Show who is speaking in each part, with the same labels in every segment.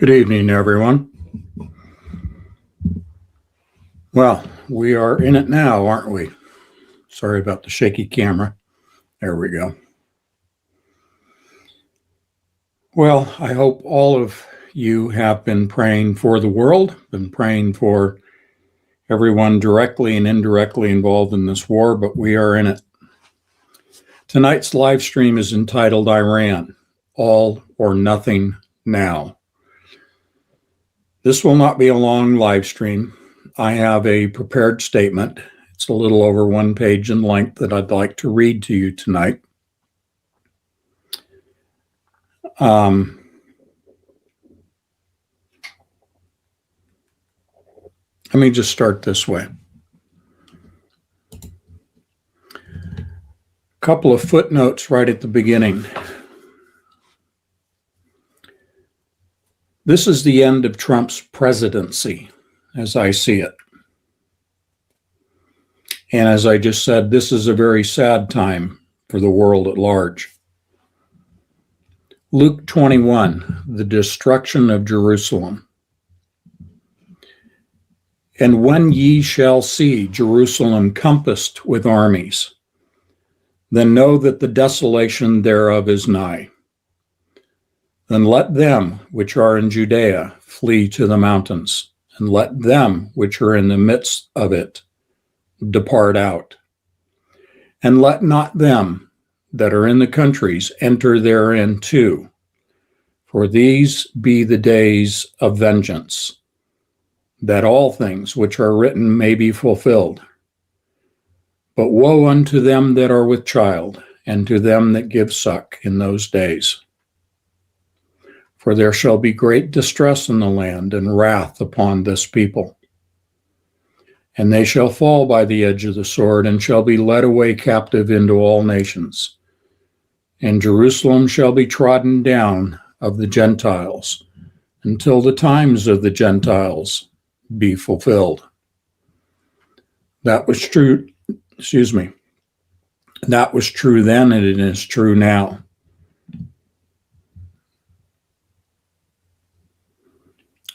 Speaker 1: Good evening, everyone. Well, we are in it now, aren't we? Sorry about the shaky camera. There we go. Well, I hope all of you have been praying for the world, been praying for everyone directly and indirectly involved in this war, but we are in it. Tonight's live stream is entitled Iran, All or Nothing Now. This will not be a long live stream. I have a prepared statement. It's a little over 1 page in length that I'd like to read to you tonight. Let me just start this way. A couple of footnotes right at the beginning. This is the end of Trump's presidency, as I see it. And as I just said, this is a very sad time for the world at large. Luke 21, the destruction of Jerusalem. And when ye shall see Jerusalem compassed with armies, then know that the desolation thereof is nigh. Then let them which are in Judea flee to the mountains, and let them which are in the midst of it depart out. And let not them that are in the countries enter therein too, for these be the days of vengeance, that all things which are written may be fulfilled. But woe unto them that are with child, and to them that give suck in those days. For there shall be great distress in the land, and wrath upon this people. And they shall fall by the edge of the sword, and shall be led away captive into all nations. And Jerusalem shall be trodden down of the Gentiles, until the times of the Gentiles be fulfilled. That was true, that was true then, and it is true now.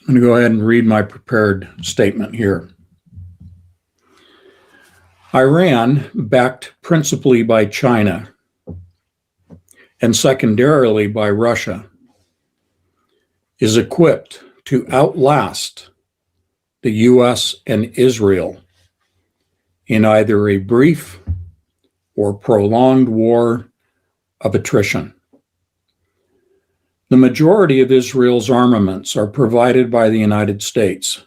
Speaker 1: I'm going to go ahead and read my prepared statement here. Iran, backed principally by China and secondarily by Russia, is equipped to outlast the U.S. and Israel in either a brief or prolonged war of attrition. The majority of Israel's armaments are provided by the United States,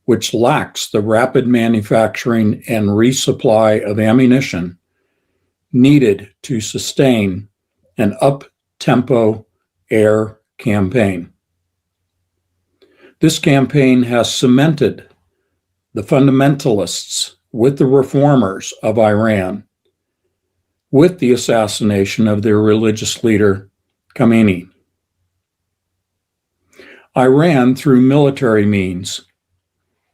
Speaker 1: which lacks the rapid manufacturing and resupply of ammunition needed to sustain an up-tempo air campaign. This campaign has cemented the fundamentalists with the reformers of Iran, with the assassination of their religious leader, Khamenei. Iran, through military means,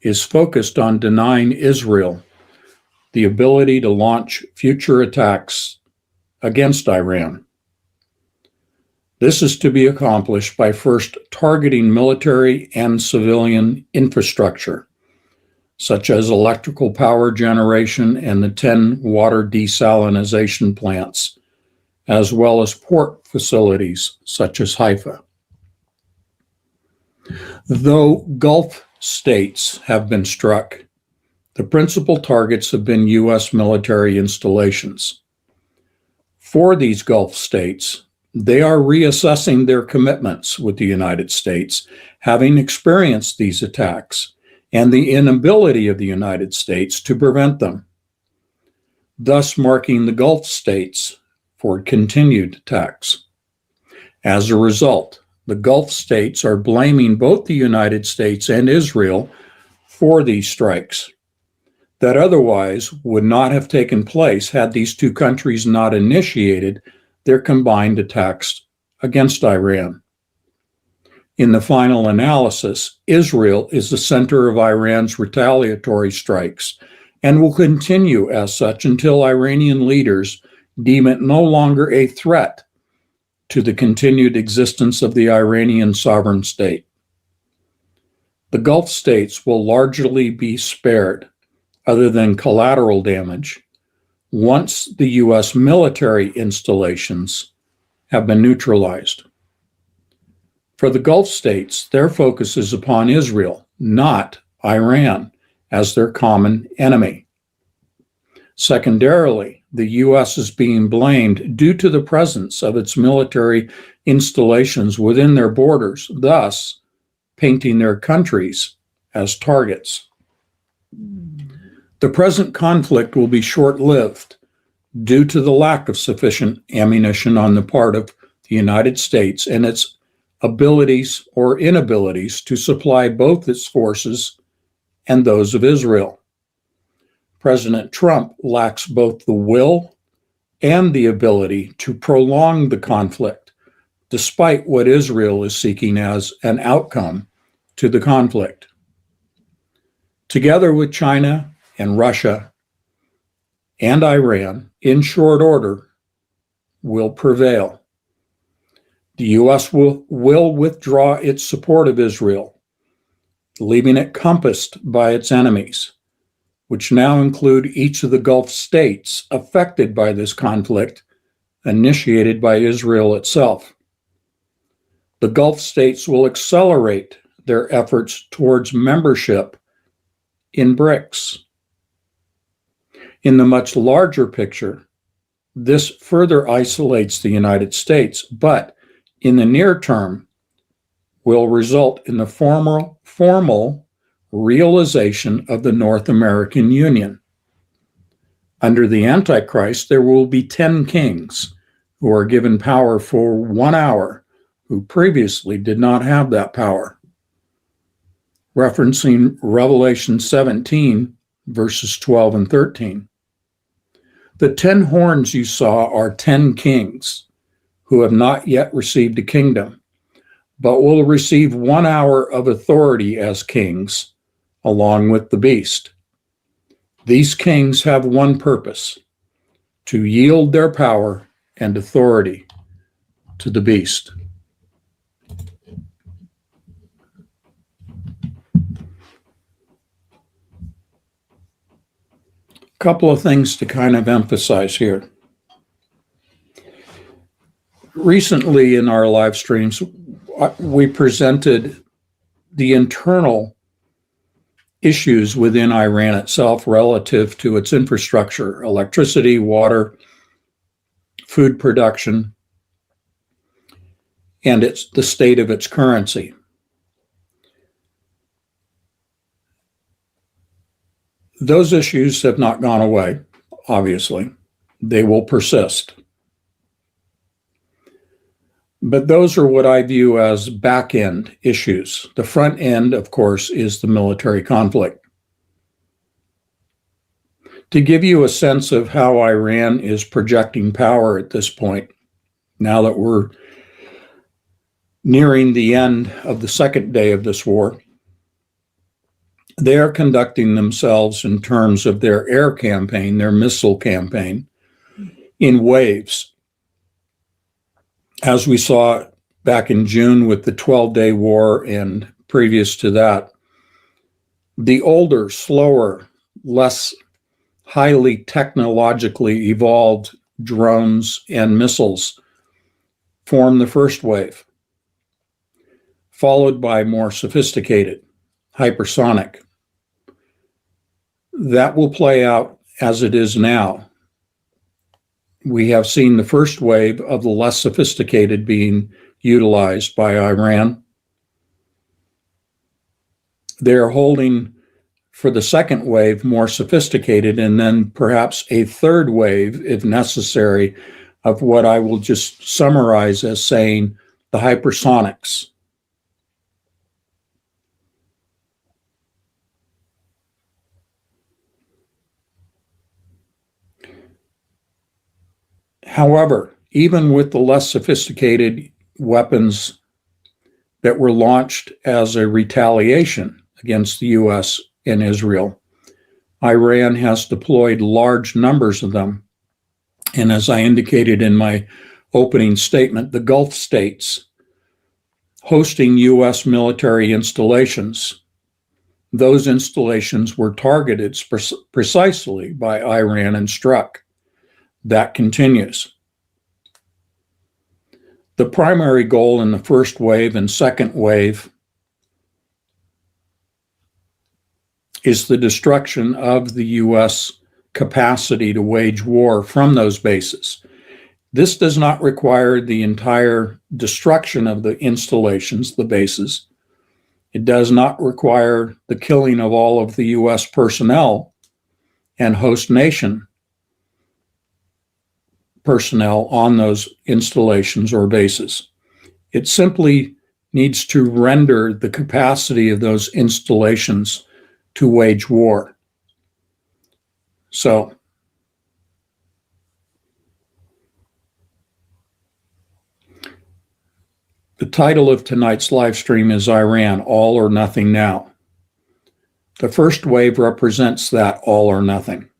Speaker 1: is focused on denying Israel the ability to launch future attacks against Iran. This is to be accomplished by first targeting military and civilian infrastructure, such as electrical power generation and the 10 water desalination plants, as well as port facilities such as Haifa. Though Gulf states have been struck, the principal targets have been U.S. military installations. For these Gulf states, they are reassessing their commitments with the United States, having experienced these attacks and the inability of the United States to prevent them, thus marking the Gulf states for continued attacks. As a result, the Gulf states are blaming both the United States and Israel for these strikes that otherwise would not have taken place had these two countries not initiated their combined attacks against Iran. In the final analysis, Israel is the center of Iran's retaliatory strikes and will continue as such until Iranian leaders deem it no longer a threat to the continued existence of the Iranian sovereign state. The Gulf states will largely be spared, other than collateral damage, once the U.S. military installations have been neutralized. For the Gulf states, their focus is upon Israel, not Iran, as their common enemy. Secondarily, the U.S. is being blamed due to the presence of its military installations within their borders, thus painting their countries as targets. The present conflict will be short-lived due to the lack of sufficient ammunition on the part of the United States and its abilities or inabilities to supply both its forces and those of Israel. President Trump lacks both the will and the ability to prolong the conflict, despite what Israel is seeking as an outcome to the conflict. Together with China and Russia and Iran, in short order, will prevail. The U.S. will withdraw its support of Israel, leaving it compassed by its enemies, which now include each of the Gulf states affected by this conflict, initiated by Israel itself. The Gulf states will accelerate their efforts towards membership in BRICS. In the much larger picture, this further isolates the United States, but in the near term will result in the formal realization of the North American Union. Under the Antichrist, there will be 10 kings who are given power for 1 hour, who previously did not have that power. Referencing Revelation 17, verses 12 and 13. The 10 horns you saw are 10 kings who have not yet received a kingdom, but will receive 1 hour of authority as kings, along with the beast. These kings have one purpose: to yield their power and authority to the beast. A couple of things to kind of emphasize here. Recently in our live streams, we presented the internal issues within Iran itself relative to its infrastructure, electricity, water, food production, and the state of its currency. Those issues have not gone away, obviously. They will persist. But those are what I view as back-end issues. The front end, of course, is the military conflict. To give you a sense of how Iran is projecting power at this point, now that we're nearing the end of the second day of this war, they are conducting themselves in terms of their air campaign, their missile campaign, in waves. As we saw back in June with the 12-day war and previous to that, the older, slower, less highly technologically evolved drones and missiles form the first wave, followed by more sophisticated, hypersonic. That will play out as it is now. We have seen the first wave of the less sophisticated being utilized by Iran. They're holding for the second wave more sophisticated, and then perhaps a third wave, if necessary, of what I will just summarize as saying the hypersonics. However, even with the less sophisticated weapons that were launched as a retaliation against the U.S. and Israel, Iran has deployed large numbers of them. And as I indicated in my opening statement, the Gulf states hosting U.S. military installations those installations were targeted precisely by Iran and struck. That continues. The primary goal in the first wave and second wave is the destruction of the U.S. capacity to wage war from those bases. This does not require the entire destruction of the installations, the bases. It does not require the killing of all of the U.S. personnel and host nation personnel on those installations or bases. It simply needs to render the capacity of those installations to wage war. So, the title of tonight's live stream is Iran, All or Nothing Now. The first wave represents that all or nothing.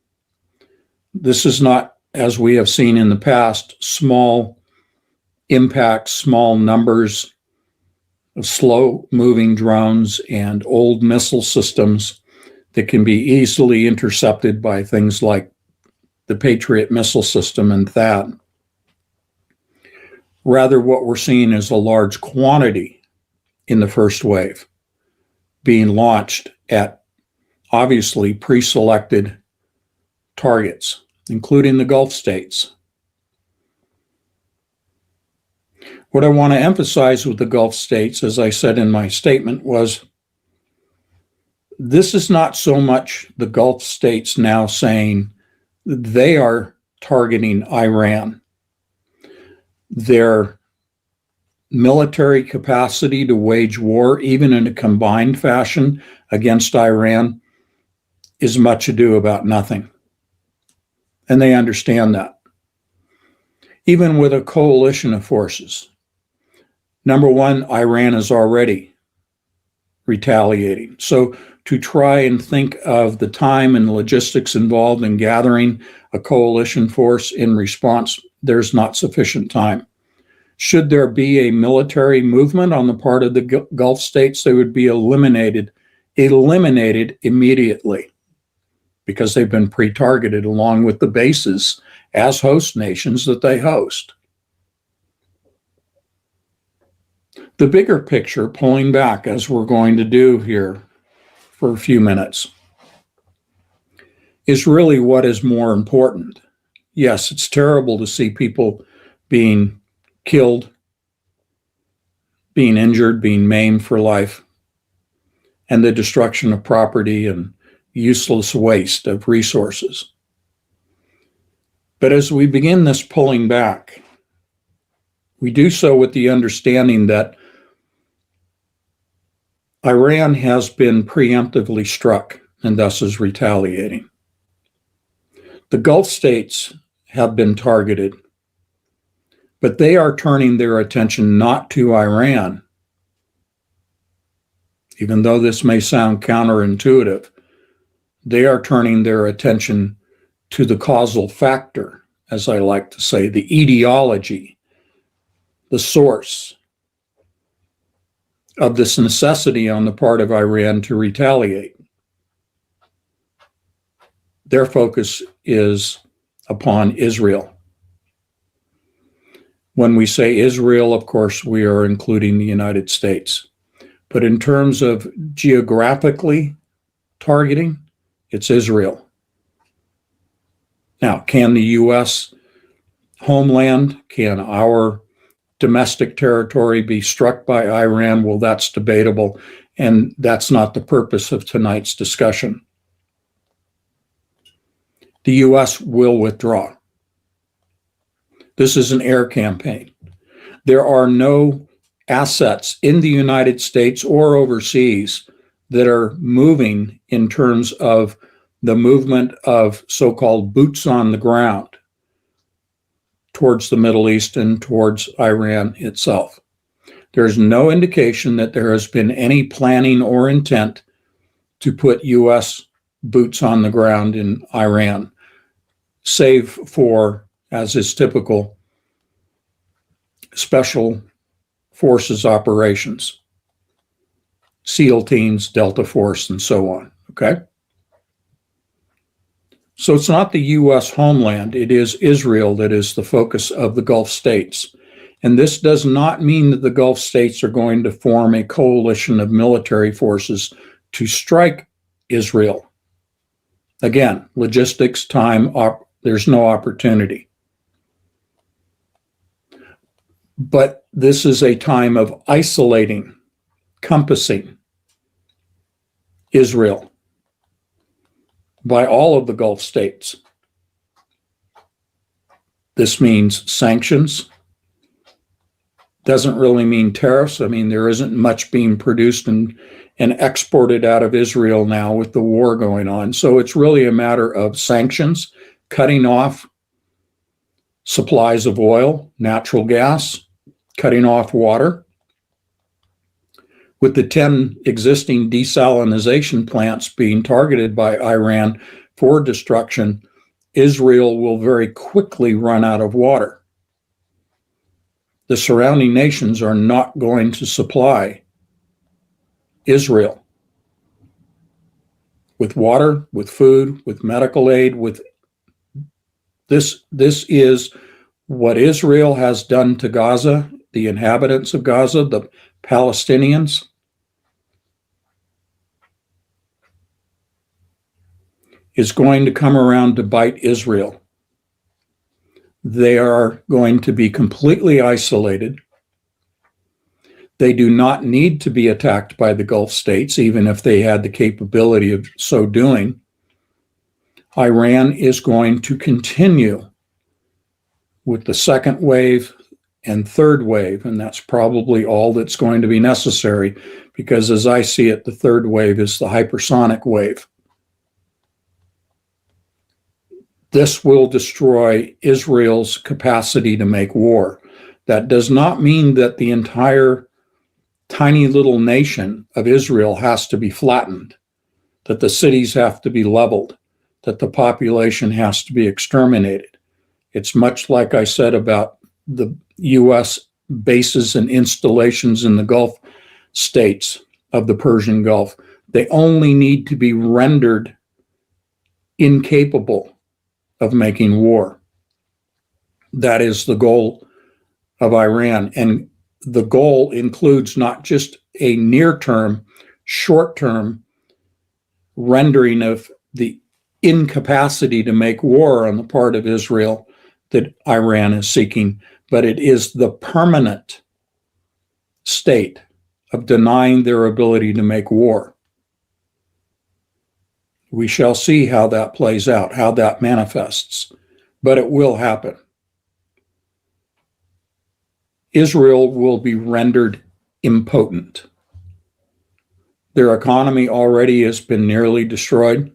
Speaker 1: This is not, as we have seen in the past, small impacts, small numbers of slow-moving drones and old missile systems that can be easily intercepted by things like the Patriot missile system and THAAD. Rather, what we're seeing is a large quantity in the first wave being launched at obviously pre-selected targets, including the Gulf states. What I want to emphasize with the Gulf states, as I said in my statement, was this is not so much the Gulf states now saying they are targeting Iran. Their military capacity to wage war, even in a combined fashion against Iran, is much ado about nothing. And they understand that. Even with a coalition of forces. Number one, Iran is already retaliating. So to try and think of the time and logistics involved in gathering a coalition force in response, there's not sufficient time. Should there be a military movement on the part of the Gulf states, they would be eliminated immediately because they've been pre-targeted along with the bases as host nations that they host. The bigger picture, pulling back as we're going to do here for a few minutes, is really what is more important. Yes, it's terrible to see people being killed, being injured, being maimed for life, and the destruction of property and useless waste of resources. But as we begin this pulling back, we do so with the understanding that Iran has been preemptively struck and thus is retaliating. The Gulf states have been targeted, but they are turning their attention not to Iran, even though this may sound counterintuitive. They are turning their attention to the causal factor, as I like to say, the etiology, the source of this necessity on the part of Iran to retaliate. Their focus is upon Israel. When we say Israel, of course, we are including the United States. But in terms of geographically targeting, it's Israel. Now, can the U.S. homeland, can our domestic territory be struck by Iran? Well, that's debatable, and that's not the purpose of tonight's discussion. The U.S. will withdraw. This is an air campaign. There are no assets in the United States or overseas that are moving in terms of the movement of so-called boots on the ground towards the Middle East and towards Iran itself. There's no indication that there has been any planning or intent to put U.S. boots on the ground in Iran, save for, as is typical, special forces operations. SEAL teams, Delta Force, and so on. Okay? So it's not the U.S. homeland, it is Israel that is the focus of the Gulf states. And this does not mean that the Gulf states are going to form a coalition of military forces to strike Israel. Again, logistics, time, there's no opportunity. But this is a time of isolating, compassing Israel by all of the Gulf states. This means sanctions. Doesn't really mean tariffs. I mean, there isn't much being produced and exported out of Israel now with the war going on. So it's really a matter of sanctions, cutting off supplies of oil, natural gas, cutting off water. With the 10 existing desalination plants being targeted by Iran for destruction, Israel will very quickly run out of water. The surrounding nations are not going to supply Israel with water, with food, with medical aid, with this is what Israel has done to Gaza, the inhabitants of Gaza, the Palestinians. Is going to come around to bite Israel. They are going to be completely isolated. They do not need to be attacked by the Gulf states, even if they had the capability of so doing. Iran is going to continue with the second wave and third wave, and that's probably all that's going to be necessary, because as I see it, the third wave is the hypersonic wave. This will destroy Israel's capacity to make war. That does not mean that the entire tiny little nation of Israel has to be flattened, that the cities have to be leveled, that the population has to be exterminated. It's much like I said about the U.S. bases and installations in the Gulf states of the Persian Gulf. They only need to be rendered incapable of making war. That is the goal of Iran. And the goal includes not just a near-term, short-term rendering of the incapacity to make war on the part of Israel that Iran is seeking, but it is the permanent state of denying their ability to make war. We shall see how that plays out, how that manifests, but it will happen. Israel will be rendered impotent. Their economy already has been nearly destroyed,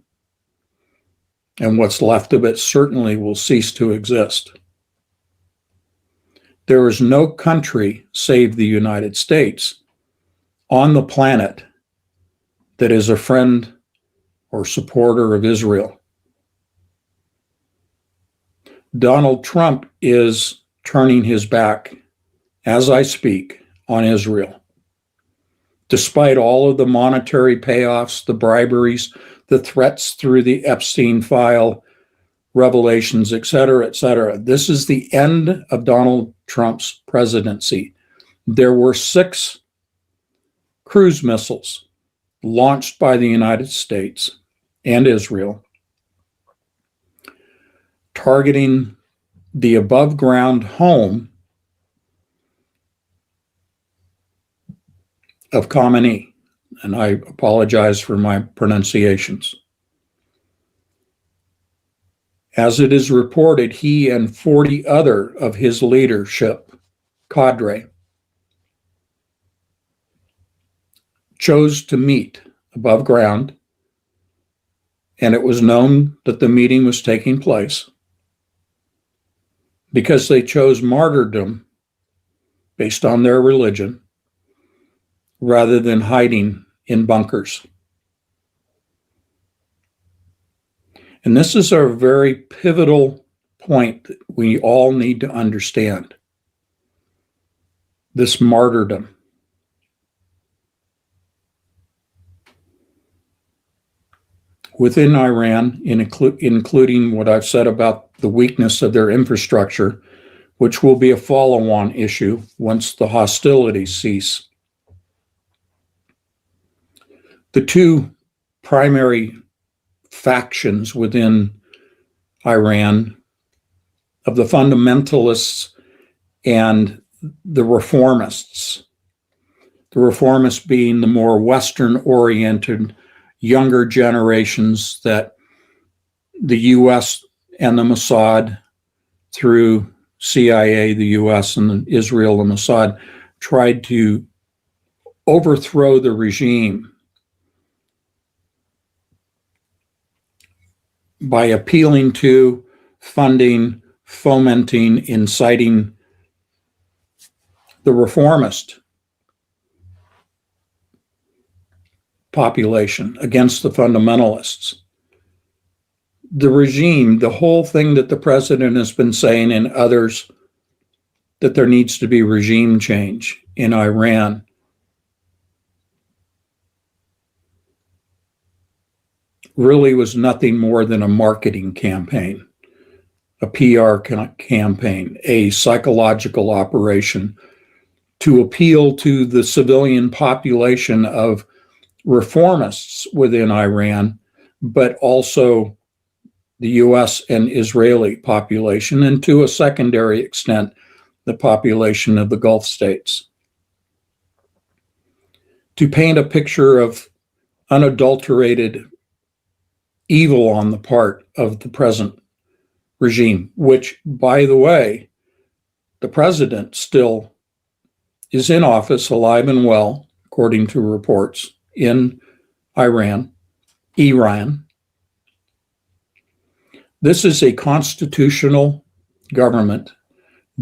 Speaker 1: and what's left of it certainly will cease to exist. There is no country, save the United States, on the planet that is a friend or supporter of Israel. Donald Trump is turning his back, as I speak, on Israel. Despite all of the monetary payoffs, the briberies, the threats through the Epstein file, revelations, et cetera, et cetera. This is the end of Donald Trump's presidency. There were 6 cruise missiles launched by the United States and Israel, targeting the above-ground home of Khamenei, and I apologize for my pronunciations. As it is reported, he and 40 other of his leadership cadre chose to meet above ground, and it was known that the meeting was taking place because they chose martyrdom based on their religion rather than hiding in bunkers. And this is a very pivotal point that we all need to understand. This martyrdom. within Iran, including what I've said about the weakness of their infrastructure, which will be a follow-on issue once the hostilities cease. The two primary factions within Iran of the fundamentalists and the reformists being the more Western-oriented younger generations that the U.S. and the Mossad, through CIA, the U.S. and Israel and Mossad, tried to overthrow the regime by appealing to, funding, fomenting, inciting the reformist population against the fundamentalists. The regime, the whole thing that the president has been saying and others, that there needs to be regime change in Iran, really was nothing more than a marketing campaign, a PR campaign, a psychological operation to appeal to the civilian population of reformists within Iran, but also the US and Israeli population, and to a secondary extent, the population of the Gulf states. To paint a picture of unadulterated evil on the part of the present regime, which, by the way, the president still is in office, alive and well, according to reports, in Iran. This is a constitutional government,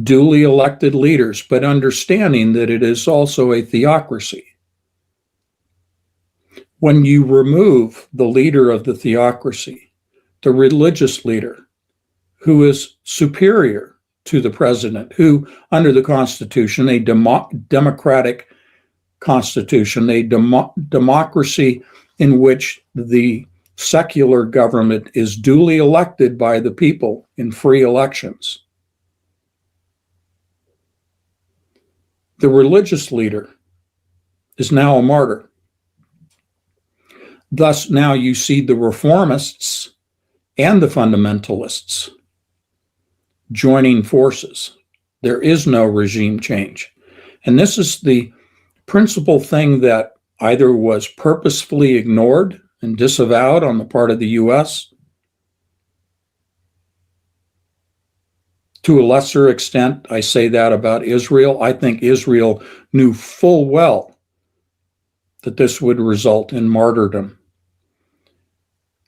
Speaker 1: duly elected leaders, but understanding that it is also a theocracy. When you remove the leader of the theocracy, the religious leader, who is superior to the president, who, under the Constitution, a democratic constitution, a democracy in which the secular government is duly elected by the people in free elections, the religious leader is now a martyr. Thus, now you see the reformists and the fundamentalists joining forces. There is no regime change. And this is the principal thing that either was purposefully ignored and disavowed on the part of the U.S., to a lesser extent, I say that about Israel. I think Israel knew full well that this would result in martyrdom.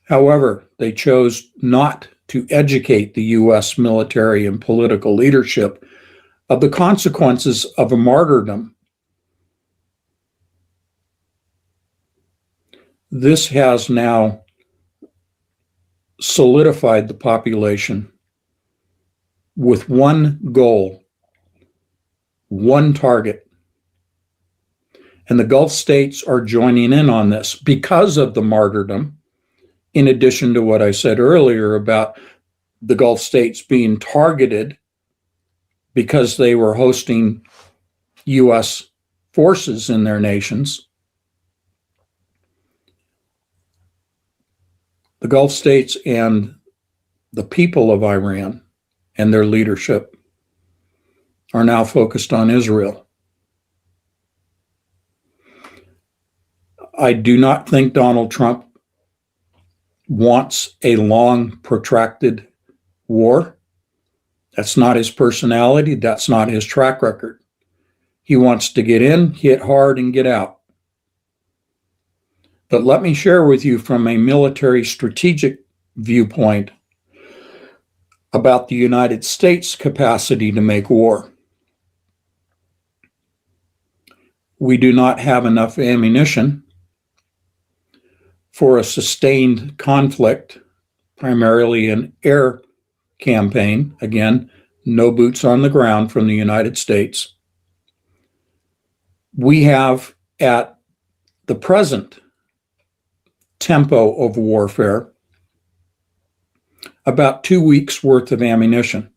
Speaker 1: However, they chose not to educate the U.S. military and political leadership of the consequences of a martyrdom. This has now solidified the population with one goal, one target. And the Gulf states are joining in on this because of the martyrdom, in addition to what I said earlier about the Gulf states being targeted because they were hosting U.S. forces in their nations. The Gulf states and the people of Iran and their leadership are now focused on Israel. I do not think Donald Trump wants a long, protracted war. That's not his personality. That's not his track record. He wants to get in, hit hard, and get out. But let me share with you from a military strategic viewpoint about the United States' capacity to make war. We do not have enough ammunition for a sustained conflict, primarily an air campaign. Again, no boots on the ground from the United States. We have, at the present tempo of warfare, about 2 weeks worth of ammunition.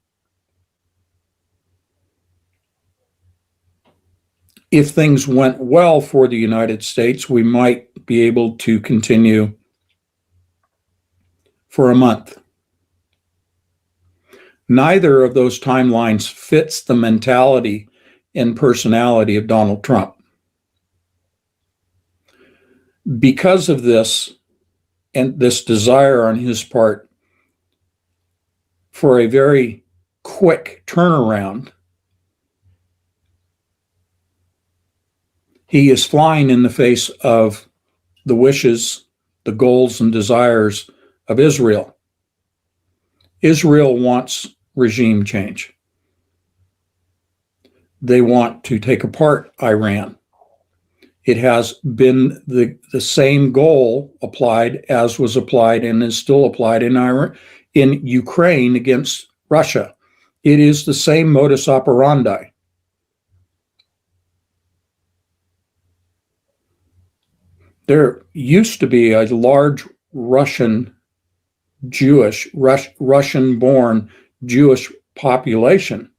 Speaker 1: If things went well for the United States, we might be able to continue for a month. Neither of those timelines fits the mentality and personality of Donald Trump. Because of this, and this desire on his part for a very quick turnaround, he is flying in the face of the wishes, the goals, and desires of Israel. Israel wants regime change. They want to take apart Iran. It has been the same goal applied as was applied and is still applied in Ukraine against Russia. It is the same modus operandi. There used to be a large Russian-born Jewish population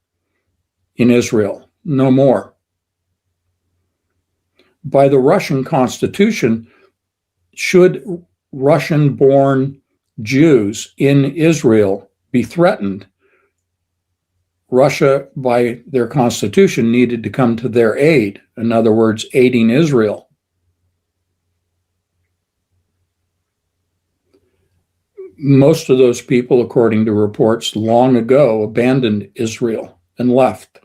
Speaker 1: in Israel. No more. By the Russian Constitution, should Russian-born Jews in Israel be threatened, Russia, by their constitution, needed to come to their aid. In other words, aiding Israel. Most of those people, according to reports, long ago abandoned Israel and left.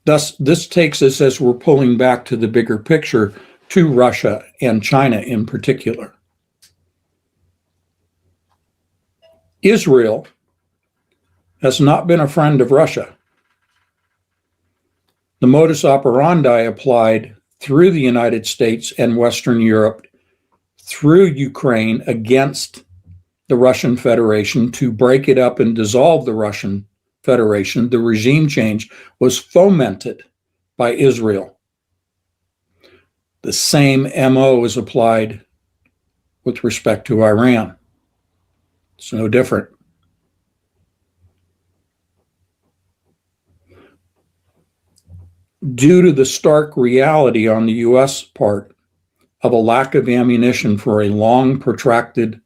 Speaker 1: Thus, this takes us, as we're pulling back to the bigger picture, to Russia and China in particular. Israel has not been a friend of Russia. The modus operandi applied through the United States and Western Europe, through Ukraine, against the Russian Federation to break it up and dissolve the Russian Federation, the regime change, was fomented by Israel. The same MO is applied with respect to Iran. It's no different. Due to the stark reality on the U.S. part of a lack of ammunition for a long, protracted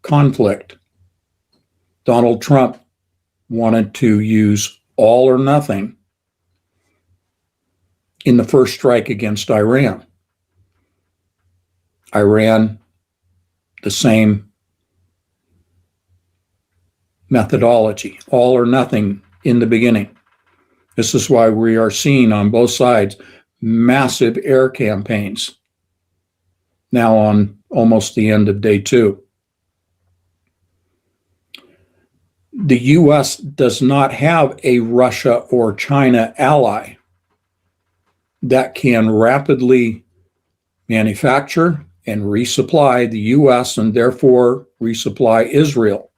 Speaker 1: conflict, Donald Trump wanted to use all or nothing in the first strike against Iran. Iran, the same methodology, all or nothing in the beginning. This is why we are seeing on both sides massive air campaigns now on almost the end of day 2. The U.S. does not have a Russia or China ally that can rapidly manufacture and resupply the U.S. and therefore resupply Israel.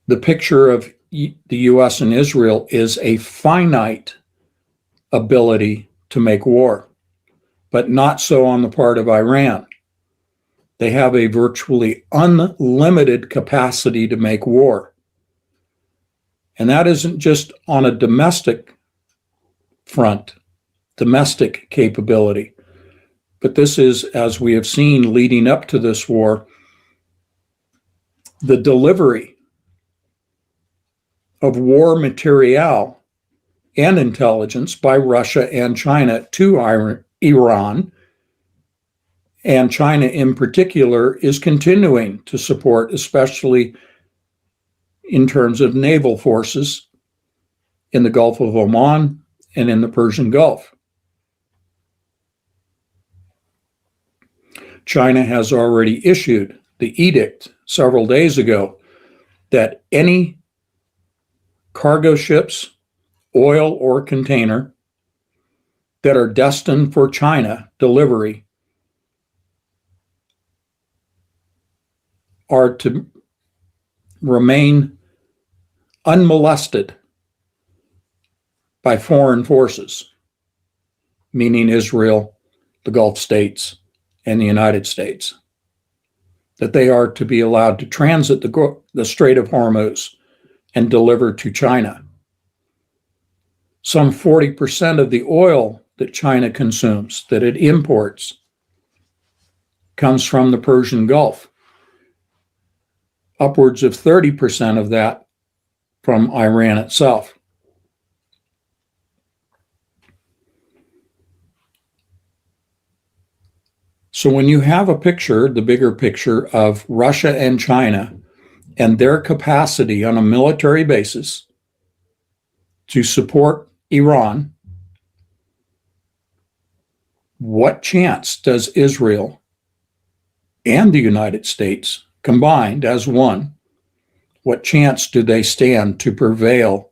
Speaker 1: The picture of the U.S. and Israel is a finite ability to make war, but not so on the part of Iran. They have a virtually unlimited capacity to make war. And that isn't just on a domestic front, domestic capability, but this is, as we have seen leading up to this war, the delivery of war material and intelligence by Russia and China to Iran, and China in particular is continuing to support, especially in terms of naval forces in the Gulf of Oman and in the Persian Gulf. China has already issued the edict several days ago that any cargo ships, oil or container, that are destined for China delivery are to remain unmolested by foreign forces, meaning Israel, the Gulf states, and the United States, that they are to be allowed to transit the Strait of Hormuz and deliver to China. Some 40% of the oil that China consumes, that it imports, comes from the Persian Gulf. Upwards of 30% of that from Iran itself. So when you have a picture, the bigger picture of Russia and China and their capacity on a military basis to support Iran, what chance does Israel and the United States combined as one, what chance do they stand to prevail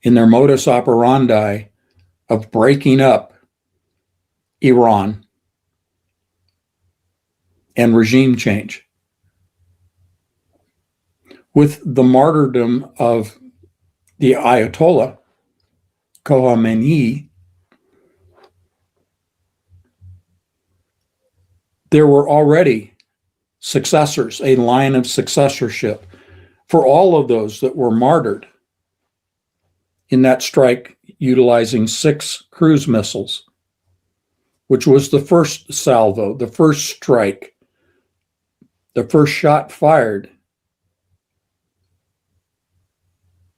Speaker 1: in their modus operandi of breaking up Iran and regime change? With the martyrdom of the Ayatollah Khomeini, there were already successors, a line of successorship for all of those that were martyred in that strike utilizing 6 cruise missiles, which was the first salvo, the first strike, the first shot fired.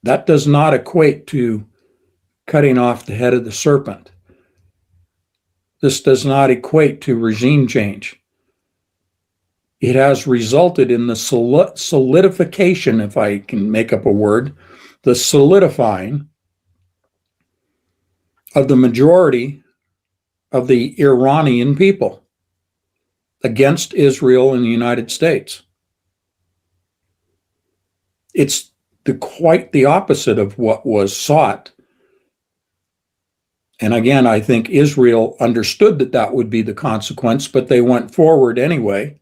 Speaker 1: That does not equate to cutting off the head of the serpent. This does not equate to regime change. It has resulted in the solidification, if I can make up a word, the solidifying of the majority of the Iranian people against Israel and the United States. It's quite the opposite of what was sought. And again, I think Israel understood that that would be the consequence, but they went forward anyway,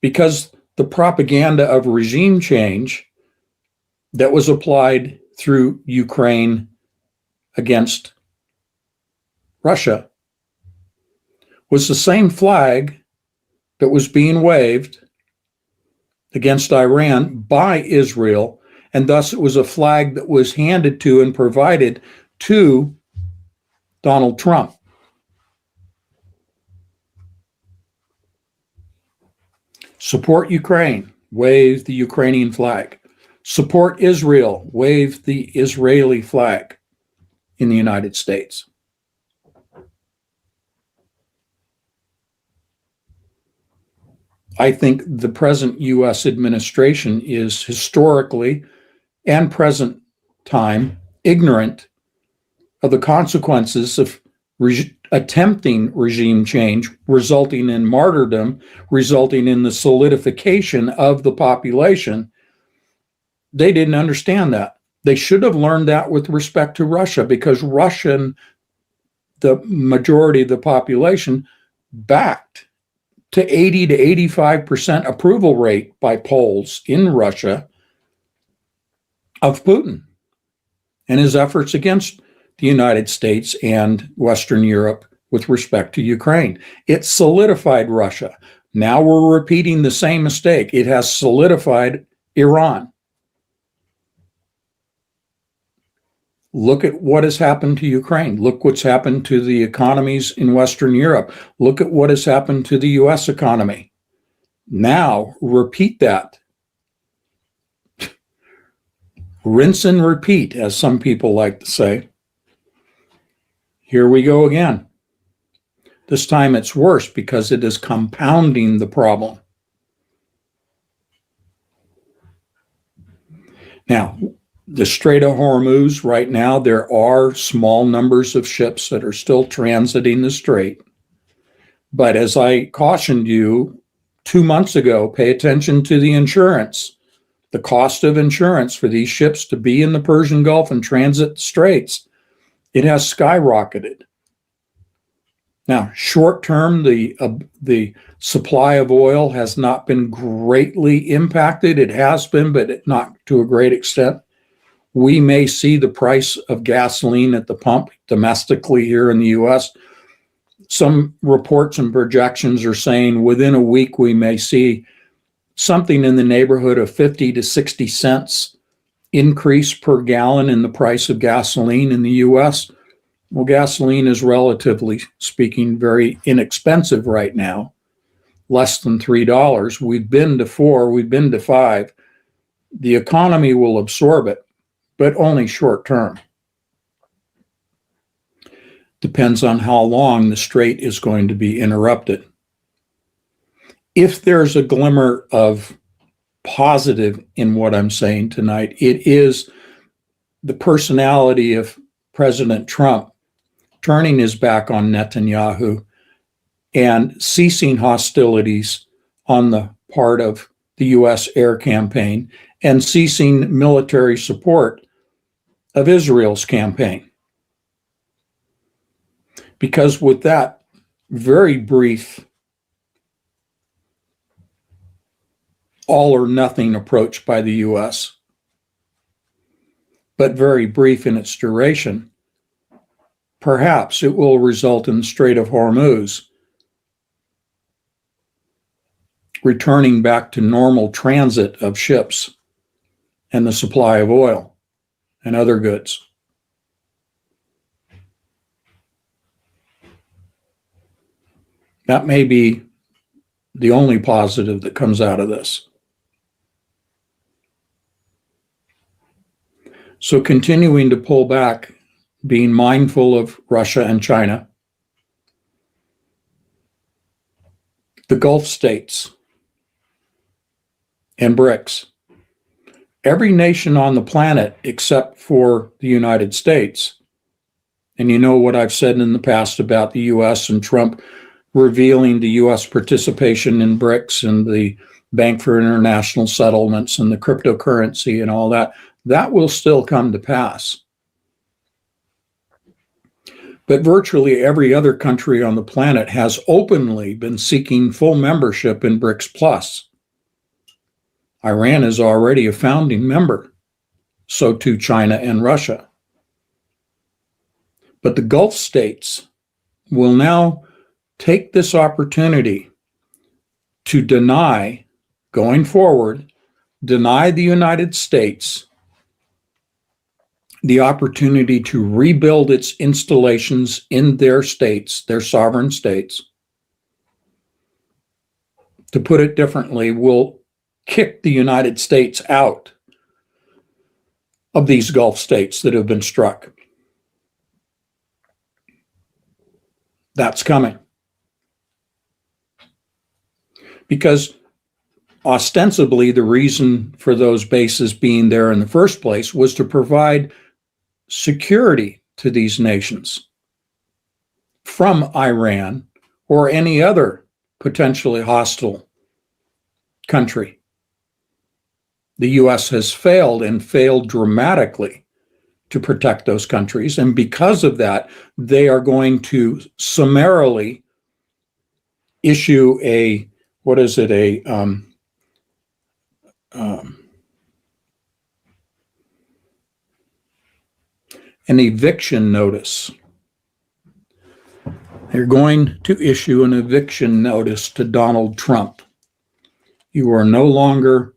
Speaker 1: because the propaganda of regime change that was applied through Ukraine against Russia was the same flag that was being waved against Iran by Israel, and thus it was a flag that was handed to and provided to Donald Trump. Support Ukraine, wave the Ukrainian flag. Support Israel, wave the Israeli flag in the United States. I think the present U.S. administration is historically and present time ignorant of the consequences of attempting regime change, resulting in martyrdom, resulting in the solidification of the population. They didn't understand that. They should have learned that with respect to Russia, because the majority of the population backed to 80 to 85% approval rate by polls in Russia of Putin and his efforts against the United States and Western Europe with respect to Ukraine. It solidified Russia. Now we're repeating the same mistake. It has solidified Iran. Look at what has happened to Ukraine. Look what's happened to the economies in Western Europe. Look at what has happened to the US economy. Now repeat that. Rinse and repeat, as some people like to say. Here we go again. This time it's worse because it is compounding the problem. Now, the Strait of Hormuz, right now, there are small numbers of ships that are still transiting the strait. But as I cautioned you 2 months ago, pay attention to the insurance. The cost of insurance for these ships to be in the Persian Gulf and transit the straits, it has skyrocketed. Now, short term, the supply of oil has not been greatly impacted. It has been, but not to a great extent. we may see the price of gasoline at the pump domestically here in the US. Some reports and projections are saying within a week we may see something in the neighborhood of 50 to 60 cents increase per gallon in the price of gasoline in the US. Well, gasoline is, relatively speaking, very inexpensive right now, less than $3. We've been to 4, we've been to 5. The economy will absorb it, but only short term. Depends on how long the strait is going to be interrupted. If there's a glimmer of positive in what I'm saying tonight, it is the personality of President Trump turning his back on Netanyahu and ceasing hostilities on the part of the U.S. air campaign and ceasing military support of Israel's campaign. Because with that very brief all or nothing approach by the U.S., but very brief in its duration, perhaps it will result in the Strait of Hormuz returning back to normal transit of ships and the supply of oil and other goods. That may be the only positive that comes out of this. So continuing to pull back, being mindful of Russia and China, the Gulf states, and BRICS. Every nation on the planet except for the United States, and you know what I've said in the past about the U.S. and Trump revealing the U.S. participation in BRICS and the Bank for International Settlements and the cryptocurrency and all that, that will still come to pass. But virtually every other country on the planet has openly been seeking full membership in BRICS Plus. Iran is already a founding member, so too China and Russia. But the Gulf states will now take this opportunity to deny, going forward, deny the United States the opportunity to rebuild its installations in their states, their sovereign states. To put it differently, will kick the United States out of these Gulf states that have been struck. That's coming. Because ostensibly the reason for those bases being there in the first place was to provide security to these nations from Iran or any other potentially hostile country. The U.S. has failed and failed dramatically to protect those countries. And because of that, they are going to summarily issue an eviction notice. They're going to issue an eviction notice to Donald Trump. You are no longer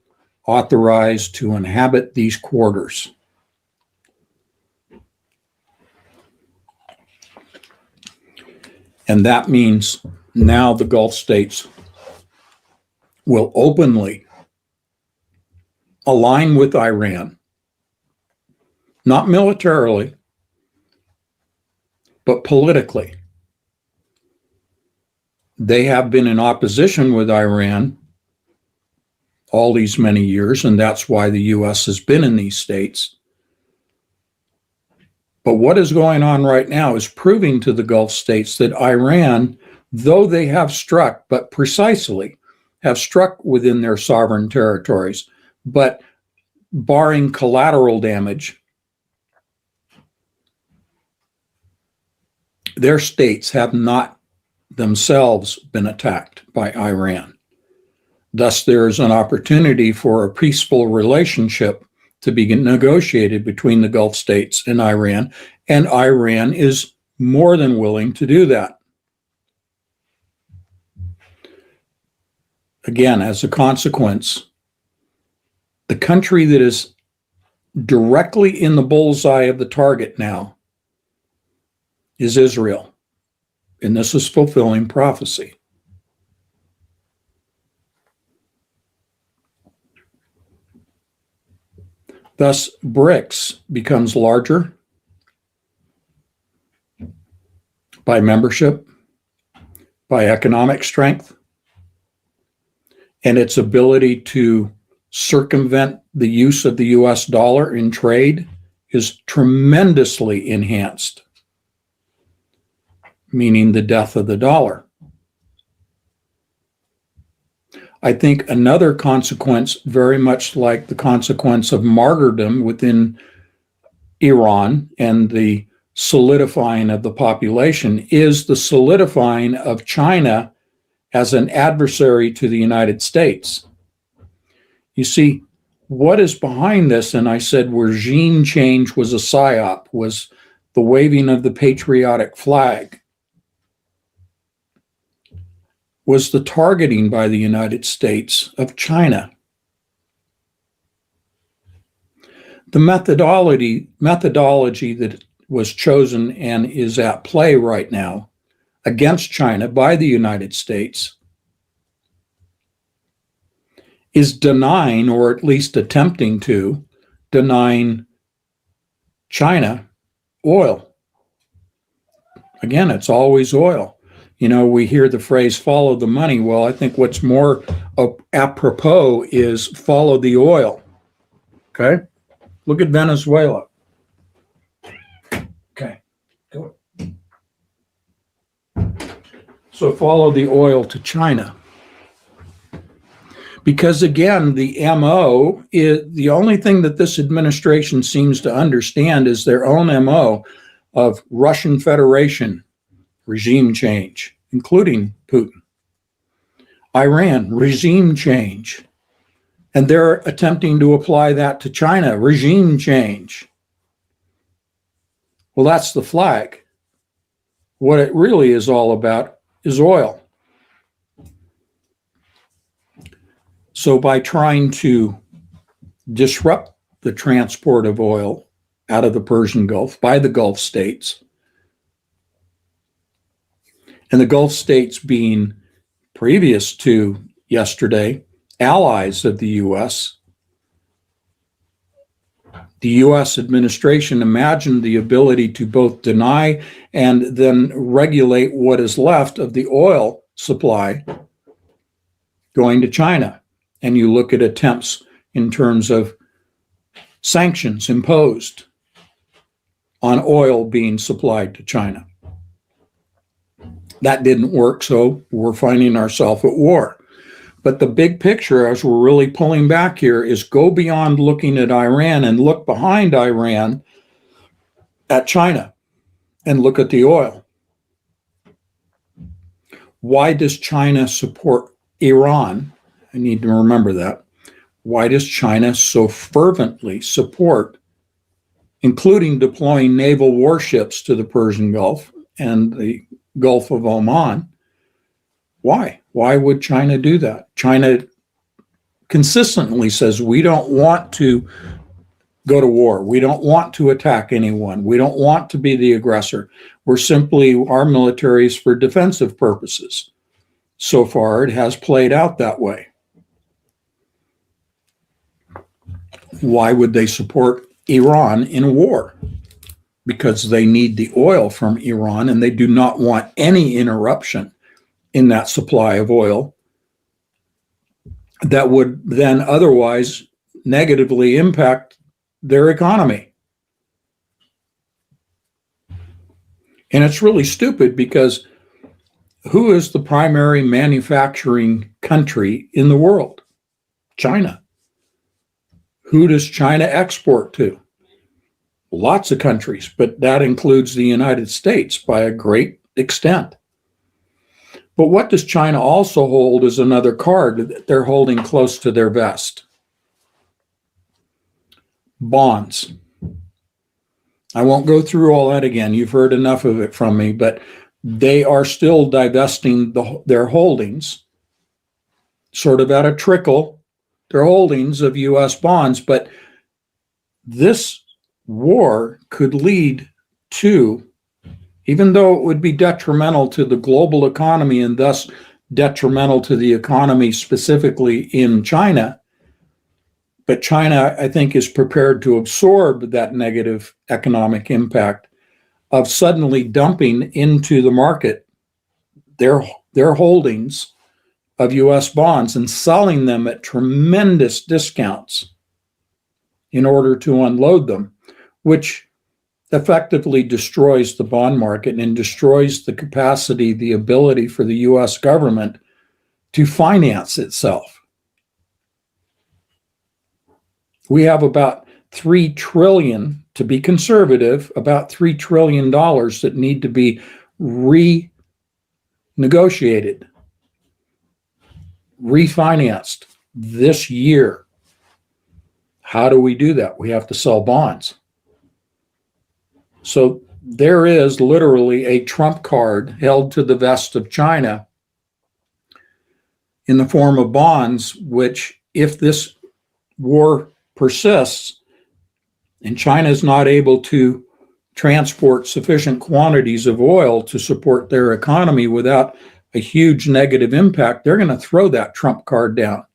Speaker 1: authorized to inhabit these quarters. And that means now the Gulf states will openly align with Iran, not militarily, but politically. They have been in opposition with Iran all these many years, and that's why the U.S. has been in these states. But what is going on right now is proving to the Gulf states that Iran, though they have struck, but precisely have struck within their sovereign territories, but barring collateral damage, their states have not themselves been attacked by Iran. Thus, there is an opportunity for a peaceful relationship to be negotiated between the Gulf states and Iran is more than willing to do that. Again, as a consequence, the country that is directly in the bullseye of the target now is Israel. And this is fulfilling prophecy. Thus, BRICS becomes larger by membership, by economic strength, and its ability to circumvent the use of the US dollar in trade is tremendously enhanced, meaning the death of the dollar. I think another consequence, very much like the consequence of martyrdom within Iran and the solidifying of the population, is the solidifying of China as an adversary to the United States. You see, what is behind this, and I said regime change was a psyop, was the waving of the patriotic flag, was the targeting by the United States of China. The methodology that was chosen and is at play right now against China by the United States is denying, or at least attempting to, denying China oil. Again, it's always oil. You know, we hear the phrase follow the money. Well, I think what's more apropos is follow the oil. Okay? Look at Venezuela. Okay. Go. So follow the oil to China. Because again, the MO is the only thing that this administration seems to understand is their own MO of Russian Federation regime change, including Putin. Iran, regime change. And they're attempting to apply that to China, regime change. Well, that's the flag. What it really is all about is oil. So by trying to disrupt the transport of oil out of the Persian Gulf by the Gulf states, and the Gulf states being, previous to yesterday, allies of the U.S., the U.S. administration imagined the ability to both deny and then regulate what is left of the oil supply going to China. And you look at attempts in terms of sanctions imposed on oil being supplied to China. That didn't work, so we're finding ourselves at war. But the big picture, as we're really pulling back here, is go beyond looking at Iran and look behind Iran at China and look at the oil. Why does China support Iran? I need to remember that. Why does China so fervently support, including deploying naval warships to the Persian Gulf and the Gulf of Oman? Why? Why would China do that? China consistently says, we don't want to go to war. We don't want to attack anyone. We don't want to be the aggressor. Our military is for defensive purposes. So far, it has played out that way. Why would they support Iran in a war? Because they need the oil from Iran and they do not want any interruption in that supply of oil that would then otherwise negatively impact their economy. And it's really stupid because who is the primary manufacturing country in the world? China. Who does China export to? Lots of countries, but that includes the United States by a great extent. But what does China also hold as another card that they're holding close to their vest? bonds. I won't go through all that again. You've heard enough of it from me, but they are still divesting their holdings, sort of at a trickle, their holdings of U.S. bonds. But this war could lead to, even though it would be detrimental to the global economy and thus detrimental to the economy specifically in China, but China, I think, is prepared to absorb that negative economic impact of suddenly dumping into the market their holdings of U.S. bonds and selling them at tremendous discounts in order to unload them, which effectively destroys the bond market and destroys the capacity, the ability for the U.S. government to finance itself. We have about $3 trillion, to be conservative, about $3 trillion that need to be renegotiated, refinanced this year. How do we do that? We have to sell bonds. So there is literally a trump card held to the vest of China in the form of bonds, which, if this war persists and China is not able to transport sufficient quantities of oil to support their economy without a huge negative impact, they're going to throw that trump card down.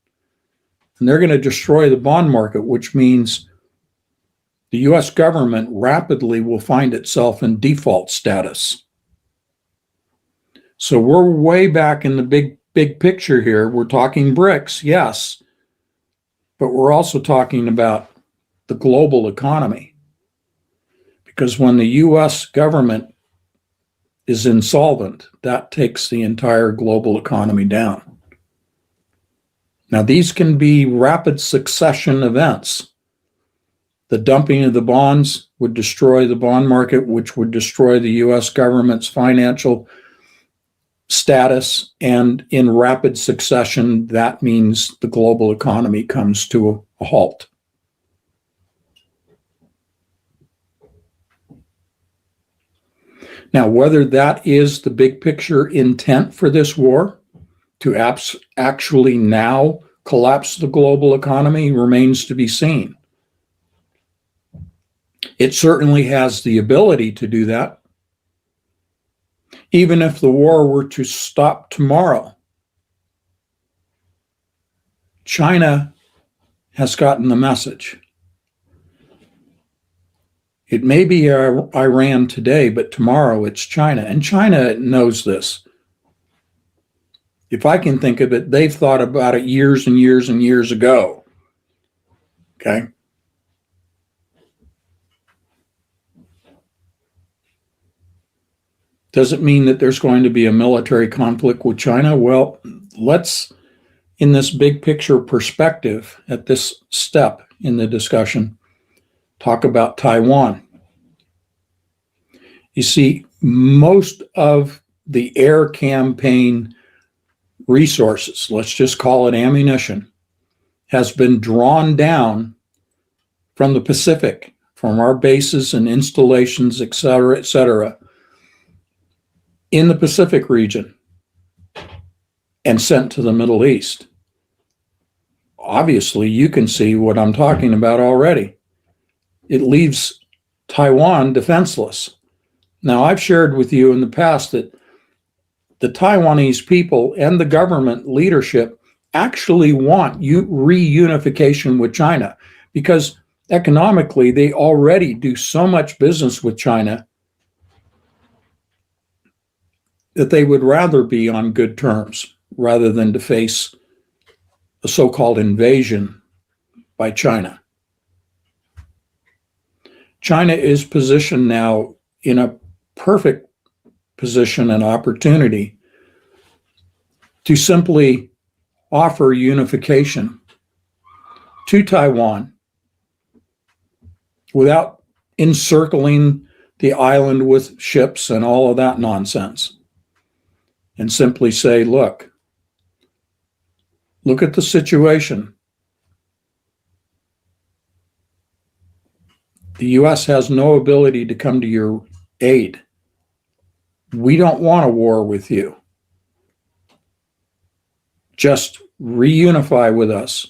Speaker 1: And they're going to destroy the bond market, which means the U.S. government rapidly will find itself in default status. So we're way back in the big picture here. We're talking BRICS, yes, but we're also talking about the global economy. Because when the U.S. government is insolvent, that takes the entire global economy down. Now, these can be rapid succession events. The dumping of the bonds would destroy the bond market, which would destroy the U.S. government's financial status. And in rapid succession, that means the global economy comes to a halt. Now, whether that is the big picture intent for this war, to actually now collapse the global economy, remains to be seen. It certainly has the ability to do that. Even if the war were to stop tomorrow, China has gotten the message. It may be Iran today, but tomorrow it's China. And China knows this. If I can think of it, they've thought about it years and years and years ago. Okay? Does it mean that there's going to be a military conflict with China? Well, let's, in this big picture perspective, at this step in the discussion, talk about Taiwan. You see, most of the air campaign resources, let's just call it ammunition, has been drawn down from the Pacific, from our bases and installations, et cetera, in the Pacific region, and sent to the Middle East. Obviously, you can see what I'm talking about already. It leaves Taiwan defenseless. Now, I've shared with you in the past that the Taiwanese people and the government leadership actually want reunification with China, because economically they already do so much business with China that they would rather be on good terms rather than to face a so-called invasion by China. China is positioned now in a perfect position and opportunity to simply offer unification to Taiwan without encircling the island with ships and all of that nonsense, and simply say, look at the situation. The U.S. has no ability to come to your aid. We don't want a war with you. Just reunify with us.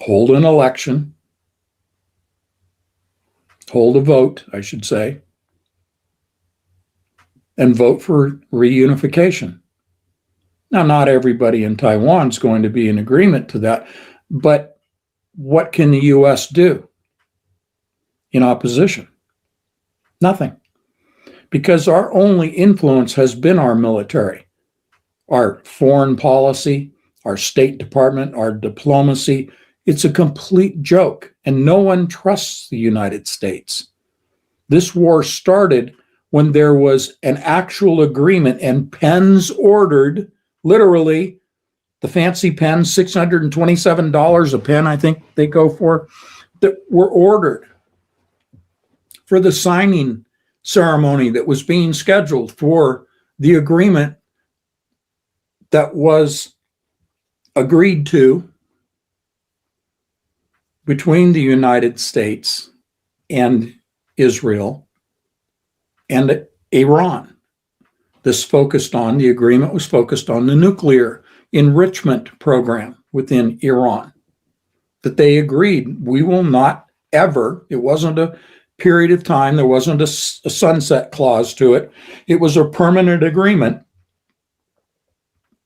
Speaker 1: Hold an election. Hold a vote, I should say. And vote for reunification. Now, not everybody in Taiwan is going to be in agreement to that, but what can the U.S. do in opposition? Nothing. Because our only influence has been our military, our foreign policy, our State Department, our diplomacy. It's a complete joke, and no one trusts the United States. This war started when there was an actual agreement and pens ordered, literally, the fancy pens, $627 a pen, I think they go for, that were ordered for the signing ceremony that was being scheduled for the agreement that was agreed to between the United States and Israel and Iran. The agreement was focused on the nuclear enrichment program within Iran. That they agreed, we will not ever, it wasn't a period of time, there wasn't a sunset clause to it. It was a permanent agreement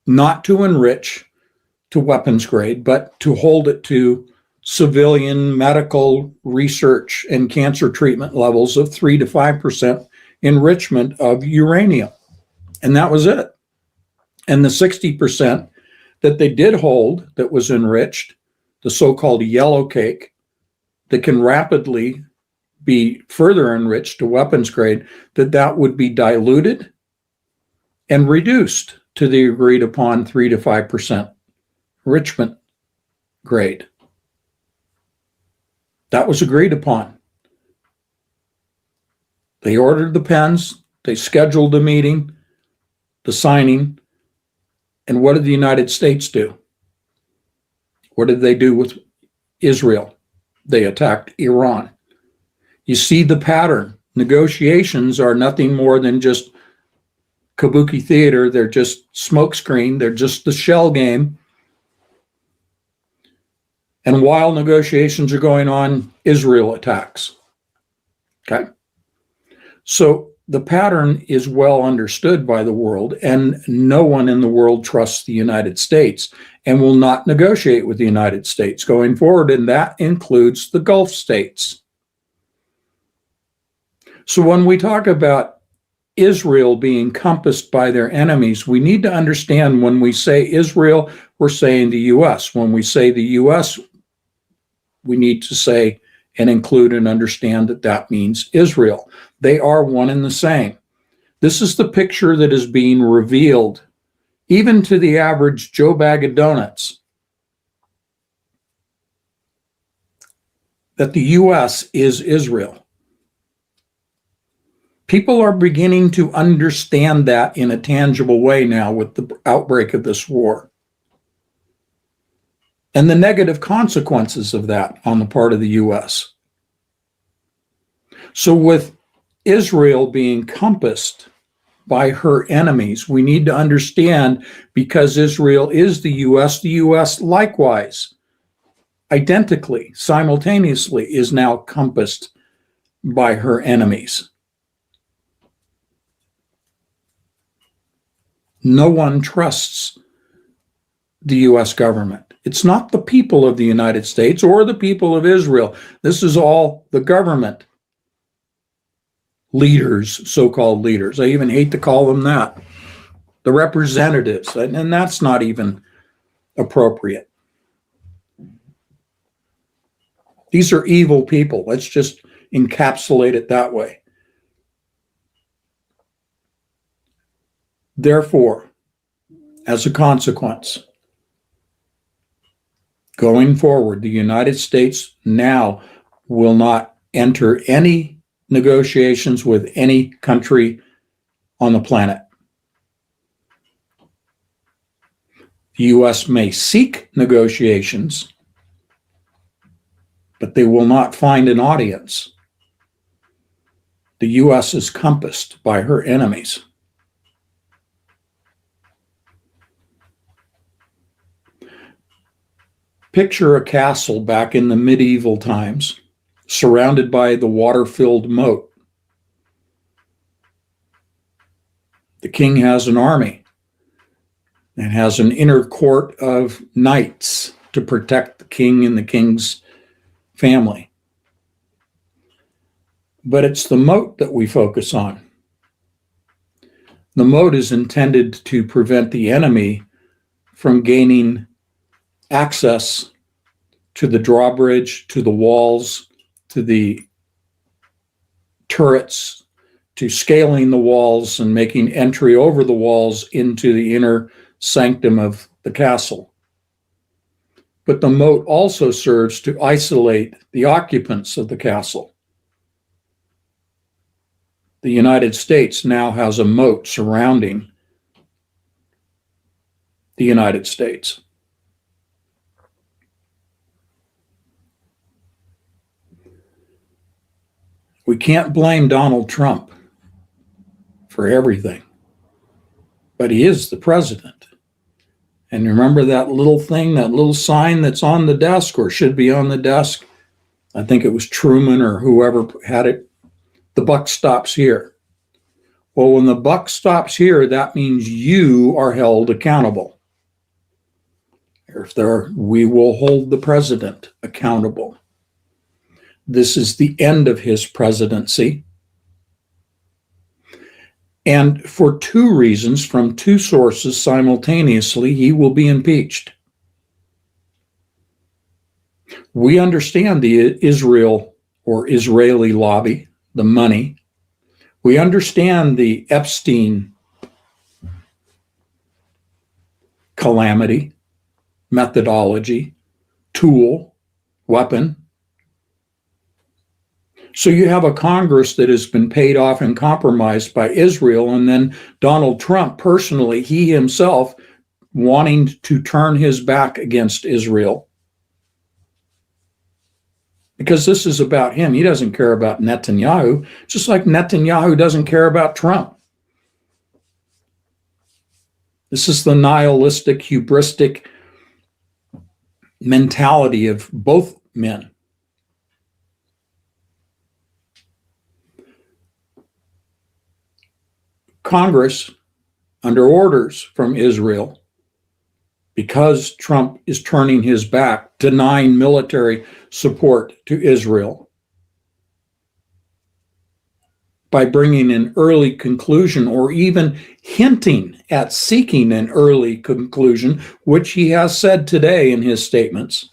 Speaker 1: not to enrich to weapons grade, but to hold it to civilian medical research and cancer treatment levels of 3 to 5% enrichment of uranium. And that was it. And the 60% that they did hold that was enriched, the so-called yellow cake, that can rapidly be further enriched to weapons grade, that would be diluted and reduced to the agreed upon 3 to 5% enrichment grade. That was agreed upon. They ordered the pens, they scheduled the meeting, the signing, and what did the United States do? What did they do with Israel? They attacked Iran. You see the pattern. Negotiations are nothing more than just kabuki theater. They're just smokescreen. They're just the shell game. And while negotiations are going on, Israel attacks. Okay? So the pattern is well understood by the world, and no one in the world trusts the United States and will not negotiate with the United States going forward, and that includes the Gulf states. So when we talk about Israel being compassed by their enemies, we need to understand when we say Israel, we're saying the U.S. When we say the U.S., we need to say and include and understand that means Israel. They are one and the same. This is the picture that is being revealed even to the average Joe Bag of Donuts, that the U.S. is Israel. People are beginning to understand that in a tangible way now with the outbreak of this war and the negative consequences of that on the part of the U.S. So with Israel being compassed by her enemies, we need to understand, because Israel is the U.S. likewise, identically, simultaneously, is now compassed by her enemies. No one trusts the U.S. government. It's not the people of the United States or the people of Israel. This is all the government leaders, so-called leaders. I even hate to call them that. The representatives, and that's not even appropriate. These are evil people. Let's just encapsulate it that way. Therefore, as a consequence, going forward, the United States now will not enter any negotiations with any country on the planet. The U.S. may seek negotiations, but they will not find an audience. The U.S. is compassed by her enemies. Picture a castle back in the medieval times, surrounded by the water-filled moat. The king has an army and has an inner court of knights to protect the king and the king's family. But it's the moat that we focus on. The moat is intended to prevent the enemy from gaining access to the drawbridge, to the walls, to the turrets, to scaling the walls and making entry over the walls into the inner sanctum of the castle. But the moat also serves to isolate the occupants of the castle. The United States now has a moat surrounding the United States. We can't blame Donald Trump for everything, but he is the president. And remember that little thing, that little sign that's on the desk or should be on the desk? I think it was Truman or whoever had it. The buck stops here. Well, when the buck stops here, that means you are held accountable. We will hold the president accountable. This is the end of his presidency. And for two reasons, from two sources simultaneously, he will be impeached. We understand the Israel or Israeli lobby, the money. We understand the Epstein calamity, methodology, tool, weapon. So you have a Congress that has been paid off and compromised by Israel, and then Donald Trump personally, he himself, wanting to turn his back against Israel. Because this is about him. He doesn't care about Netanyahu, just like Netanyahu doesn't care about Trump. This is the nihilistic, hubristic mentality of both men. Congress, under orders from Israel, because Trump is turning his back, denying military support to Israel, by bringing an early conclusion or even hinting at seeking an early conclusion, which he has said today in his statements.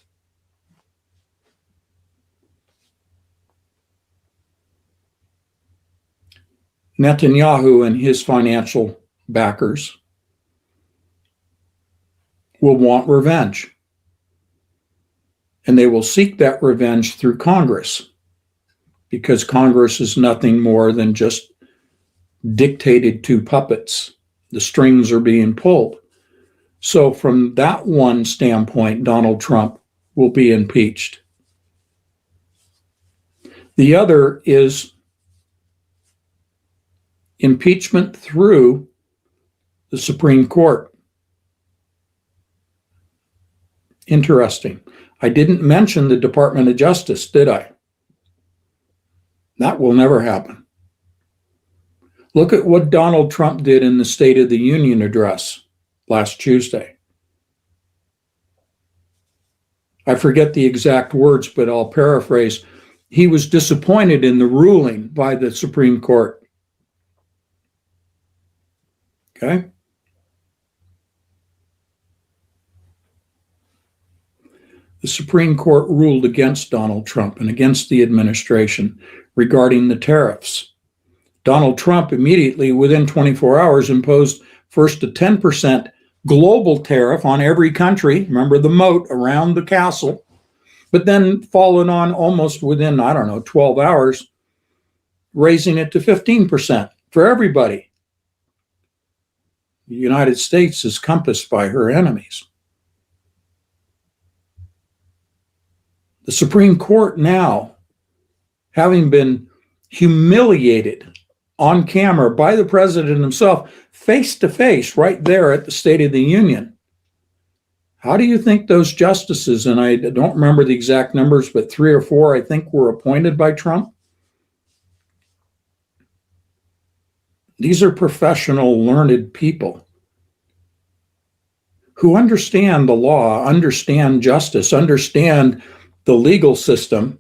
Speaker 1: Netanyahu and his financial backers will want revenge. And they will seek that revenge through Congress, because Congress is nothing more than just dictated to puppets. The strings are being pulled. So from that one standpoint, Donald Trump will be impeached. The other is impeachment through the Supreme Court. Interesting. I didn't mention the Department of Justice, did I? That will never happen. Look at what Donald Trump did in the State of the Union address last Tuesday. I forget the exact words, but I'll paraphrase. He was disappointed in the ruling by the Supreme Court. Okay? The Supreme Court ruled against Donald Trump and against the administration regarding the tariffs. Donald Trump immediately, within 24 hours, imposed first a 10% global tariff on every country. Remember the moat around the castle, but then followed on almost within, 12 hours, raising it to 15% for everybody. The United States is compassed by her enemies. The Supreme Court now, having been humiliated on camera by the president himself, face to face, right there at the State of the Union. How do you think those justices, and I don't remember the exact numbers, but 3 or 4, I think, were appointed by Trump? These are professional, learned people who understand the law, understand justice, understand the legal system,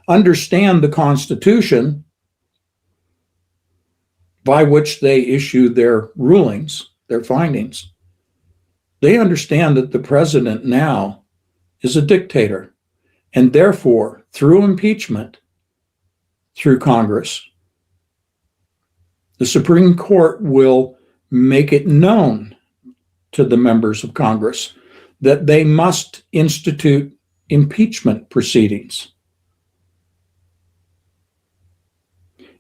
Speaker 1: understand the Constitution by which they issue their rulings, their findings. They understand that the president now is a dictator, and therefore, through impeachment, through Congress, the Supreme Court will make it known to the members of Congress that they must institute impeachment proceedings.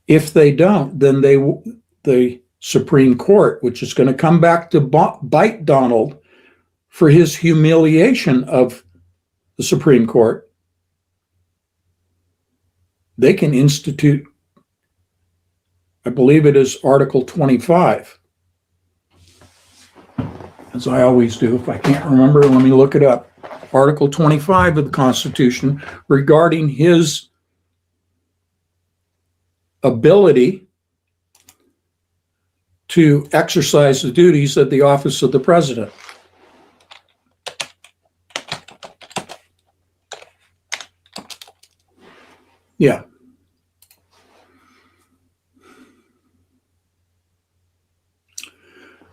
Speaker 1: If they don't, then the Supreme Court, which is going to come back to bite Donald for his humiliation of the Supreme Court, they can institute, I believe it is Article 25. As I always do, if I can't remember, let me look it up. Article 25 of the Constitution regarding his ability to exercise the duties of the office of the president. Yeah.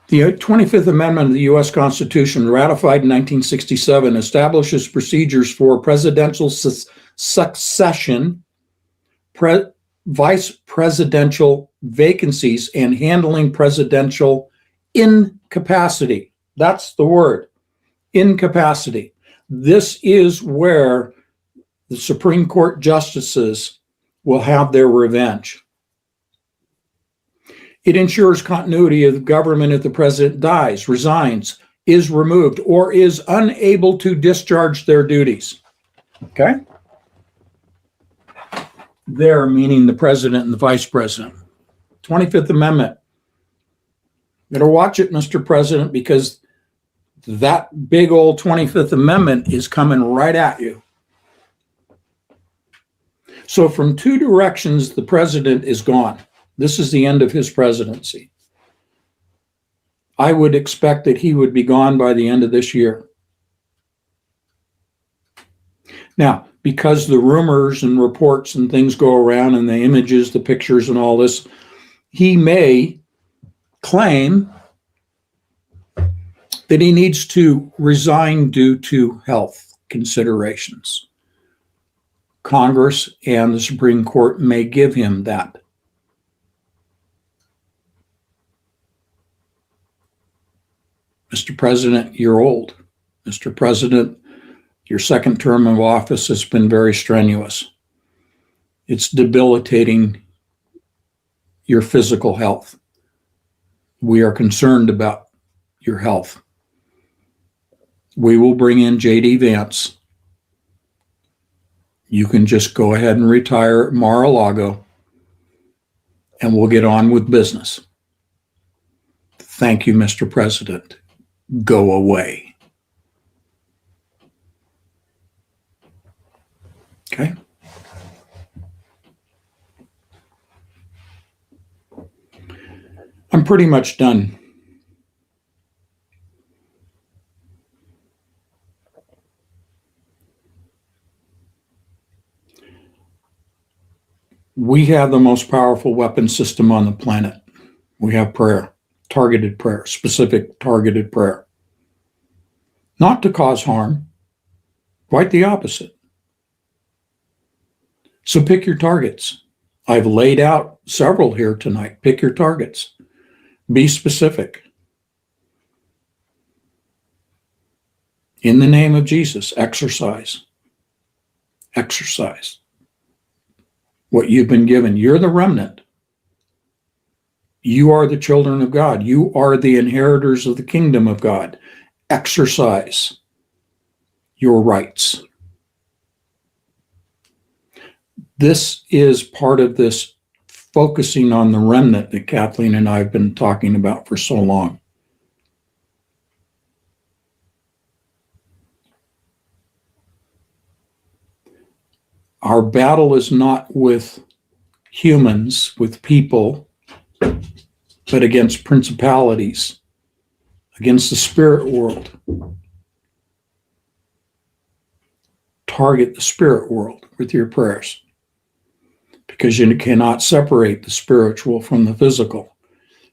Speaker 1: The 25th Amendment of the U.S. Constitution, ratified in 1967, establishes procedures for presidential succession, vice presidential vacancies, and handling presidential incapacity. That's the word, incapacity. This is where the Supreme Court justices will have their revenge. It ensures continuity of the government if the president dies, resigns, is removed, or is unable to discharge their duties. Okay? There, meaning the president and the vice president. 25th Amendment. Better watch it, Mr. President, because that big old 25th Amendment is coming right at you. So from two directions, the president is gone. This is the end of his presidency. I would expect that he would be gone by the end of this year. Now, because the rumors and reports and things go around and the images, the pictures and all this, he may claim that he needs to resign due to health considerations. Congress and the Supreme Court may give him that. Mr. President, you're old. Mr. President, your second term of office has been very strenuous. It's debilitating your physical health. We are concerned about your health. We will bring in J.D. Vance. You can just go ahead and retire at Mar-a-Lago, and we'll get on with business. Thank you, Mr. President. Go away. Okay? I'm pretty much done. We have the most powerful weapon system on the planet. We have prayer. Targeted prayer, specific targeted prayer. Not to cause harm, quite the opposite. So pick your targets. I've laid out several here tonight. Pick your targets. Be specific. In the name of Jesus, exercise. Exercise what you've been given. You're the remnant. You are the children of God. You are the inheritors of the kingdom of God. Exercise your rights. This is part of this focusing on the remnant that Kathleen and I have been talking about for so long. Our battle is not with humans, with people, but against principalities, against the spirit world. Target the spirit world with your prayers, because you cannot separate the spiritual from the physical.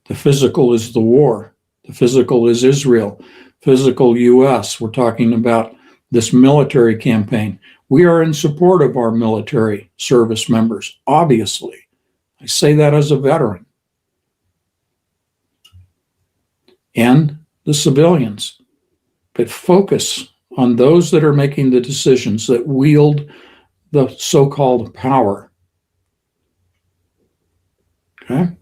Speaker 1: The physical is the war. The physical is Israel. Physical U.S. We're talking about this military campaign. We are in support of our military service members, obviously. I say that as a veteran. And the civilians. But focus on those that are making the decisions, that wield the so-called power. Okay?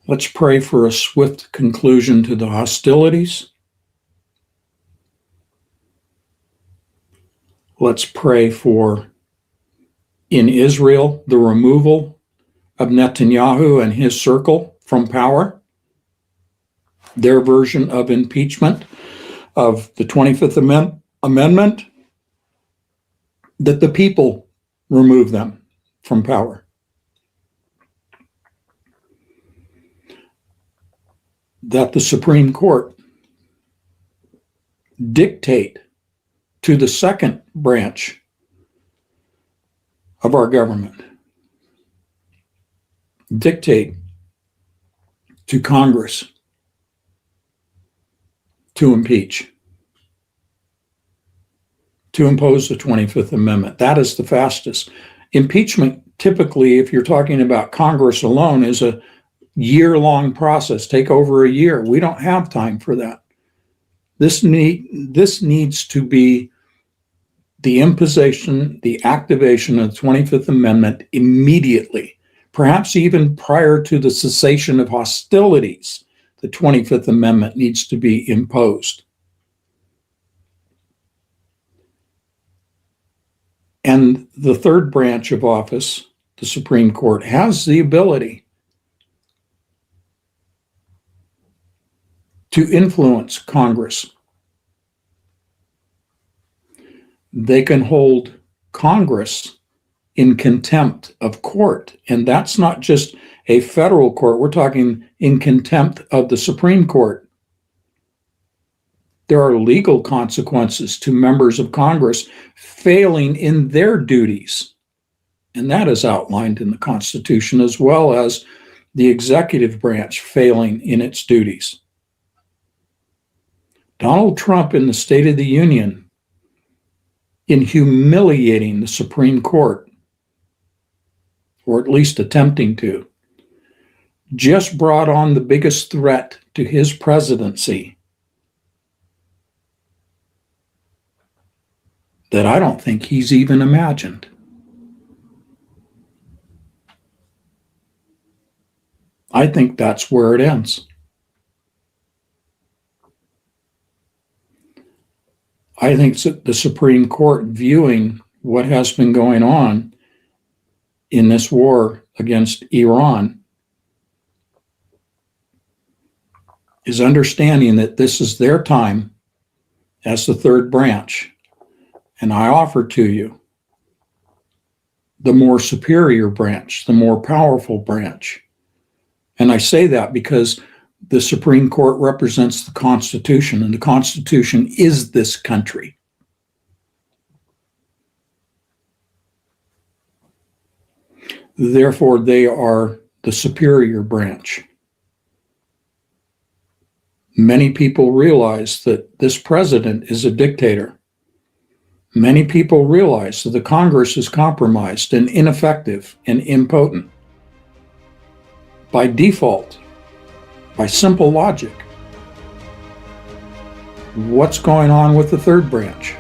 Speaker 1: Let's pray for a swift conclusion to the hostilities. Let's pray for, in Israel, the removal of Netanyahu and his circle from power, their version of impeachment of the 25th Amendment, that the people remove them from power. That the Supreme Court dictate to the second branch of our government, dictate to Congress to impeach, to impose the 25th Amendment. That is the fastest. Impeachment, typically, if you're talking about Congress alone, is a year-long process, take over a year. We don't have time for that. This needs to be the imposition, the activation of the 25th Amendment immediately, perhaps even prior to the cessation of hostilities. The 25th Amendment needs to be imposed. And the third branch of office, the Supreme Court, has the ability to influence Congress. They can hold Congress in contempt of court. And that's not just a federal court. We're talking in contempt of the Supreme Court. There are legal consequences to members of Congress failing in their duties. And that is outlined in the Constitution, as well as the executive branch failing in its duties. Donald Trump in the State of the Union, in humiliating the Supreme Court, or at least attempting to, just brought on the biggest threat to his presidency that I don't think he's even imagined. I think that's where it ends. I think the Supreme Court, viewing what has been going on in this war against Iran, is understanding that this is their time as the third branch. And I offer to you the more superior branch, the more powerful branch. And I say that because the Supreme Court represents the Constitution, and the Constitution is this country. Therefore, they are the superior branch. Many people realize that this president is a dictator. Many people realize that the Congress is compromised and ineffective and impotent. By default, by simple logic, what's going on with the third branch?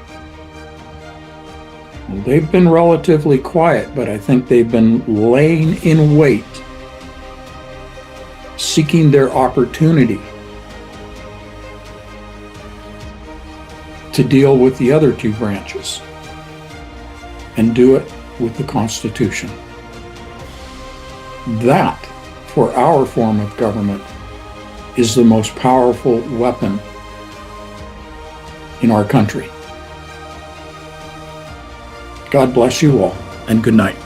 Speaker 1: Well, they've been relatively quiet, but I think they've been laying in wait, seeking their opportunity to deal with the other two branches, and do it with the Constitution. That, for our form of government, is the most powerful weapon in our country. God bless you all, and good night.